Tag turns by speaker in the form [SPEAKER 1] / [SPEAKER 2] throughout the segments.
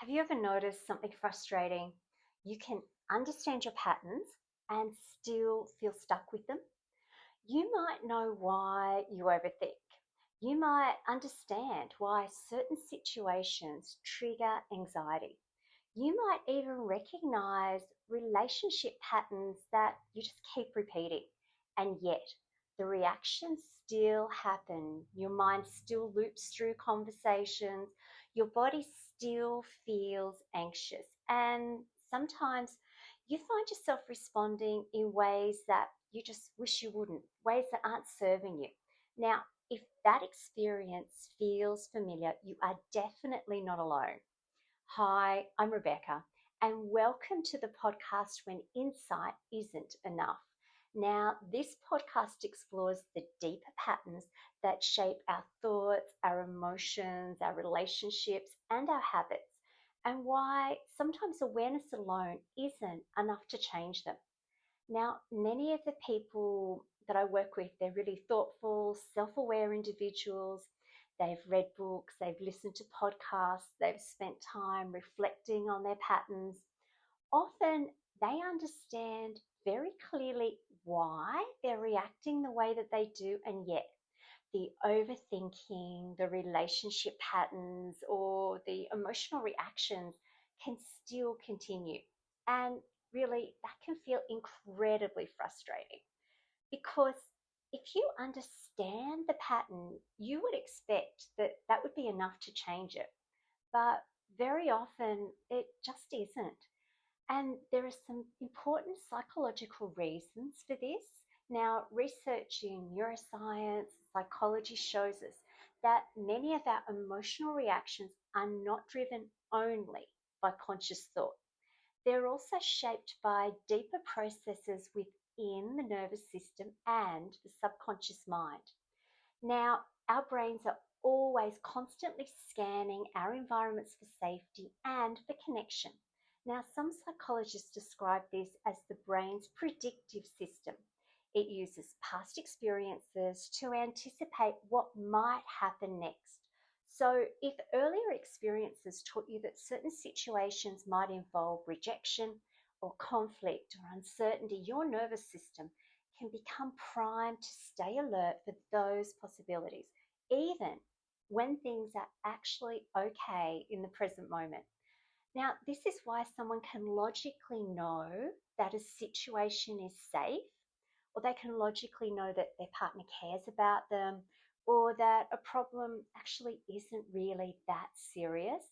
[SPEAKER 1] Have you ever noticed something frustrating? You can understand your patterns and still feel stuck with them. You might know why you overthink. You might understand why certain situations trigger anxiety. You might even recognize relationship patterns that you just keep repeating. And yet, the reactions still happen. Your mind still loops through conversations. Your body still feels anxious. And sometimes you find yourself responding in ways that you just wish you wouldn't, ways that aren't serving you. Now, if that experience feels familiar, you are definitely not alone. Hi, I'm Rebecca, and welcome to the podcast When Insight Isn't Enough. Now, this podcast explores the deeper patterns that shape our thoughts, our emotions, our relationships, and our habits, and why sometimes awareness alone isn't enough to change them. Now, many of the people that I work with, they're really thoughtful, self aware individuals. They've read books, they've listened to podcasts, they've spent time reflecting on their patterns. Often they understand very clearly why they're reacting the way that they do, and yet the overthinking, the relationship patterns, or the emotional reactions can still continue. And really, that can feel incredibly frustrating because if you understand the pattern, you would expect that that would be enough to change it. But very often, it just isn't. And there are some important psychological reasons for this. Now, research in neuroscience, psychology shows us that many of our emotional reactions are not driven only by conscious thought. They're also shaped by deeper processes within the nervous system and the subconscious mind. Now, our brains are always constantly scanning our environments for safety and for connection. Now, some psychologists describe this as the brain's predictive system. It uses past experiences to anticipate what might happen next. So, if earlier experiences taught you that certain situations might involve rejection or conflict or uncertainty, your nervous system can become primed to stay alert for those possibilities, even when things are actually okay in the present moment. Now, this is why someone can logically know that a situation is safe, or they can logically know that their partner cares about them, or that a problem actually isn't really that serious,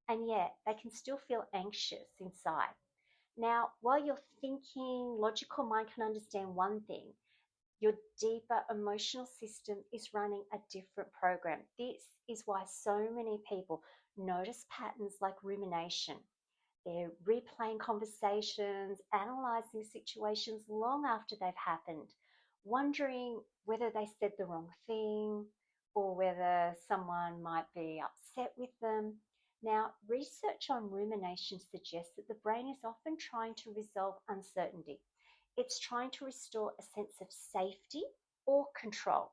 [SPEAKER 1] and yet they can still feel anxious inside. Now, while your thinking, logical mind can understand one thing, your deeper emotional system is running a different program. This is why so many people notice patterns like rumination. They're replaying conversations, analyzing situations long after they've happened, wondering whether they said the wrong thing or whether someone might be upset with them. Now, research on rumination suggests that the brain is often trying to resolve uncertainty. It's trying to restore a sense of safety or control.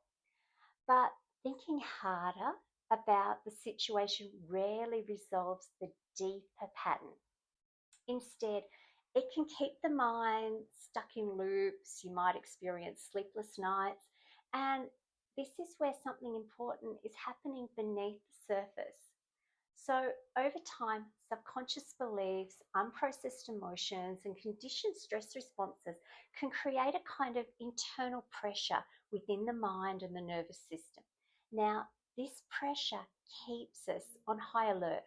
[SPEAKER 1] But thinking harder about the situation rarely resolves the deeper pattern. Instead, it can keep the mind stuck in loops. You might experience sleepless nights. And this is where something important is happening beneath the surface. So, over time, subconscious beliefs, unprocessed emotions, and conditioned stress responses can create a kind of internal pressure within the mind and the nervous system. Now, this pressure keeps us on high alert.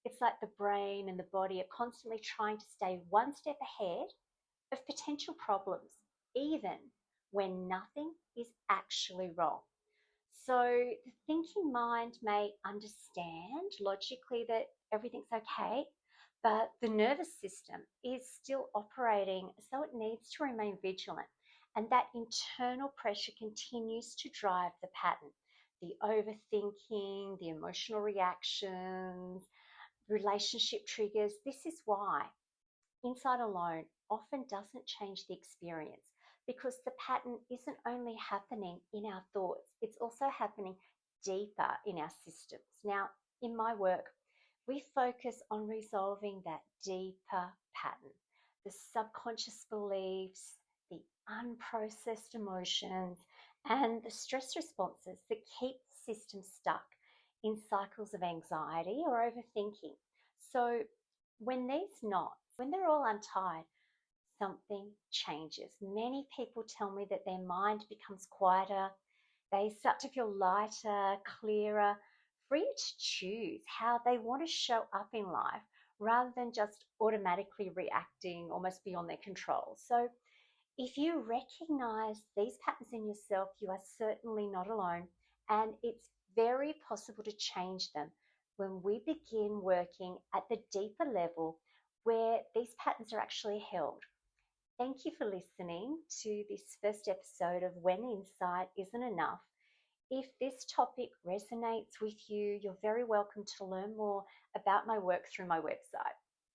[SPEAKER 1] It's like the brain and the body are constantly trying to stay one step ahead of potential problems, even when nothing is actually wrong. So the thinking mind may understand logically that everything's okay, but the nervous system is still operating, so it needs to remain vigilant. And that internal pressure continues to drive the pattern. The overthinking, the emotional reactions, relationship triggers. This is why insight alone often doesn't change the experience because the pattern isn't only happening in our thoughts, it's also happening deeper in our systems. Now, in my work, We focus on resolving that deeper pattern, the subconscious beliefs, the unprocessed emotions, and the stress responses that keep the system stuck in cycles of anxiety or overthinking. So, when these knots, when they're all untied, something changes. Many people tell me that their mind becomes quieter, they start to feel lighter, clearer, free to choose how they want to show up in life rather than just automatically reacting almost beyond their control. So, if you recognize these patterns in yourself, you are certainly not alone, and it's very possible to change them when we begin working at the deeper level where these patterns are actually held. Thank you for listening to this first episode of When Insight Isn't Enough. If this topic resonates with you, you're very welcome to learn more about my work through my website.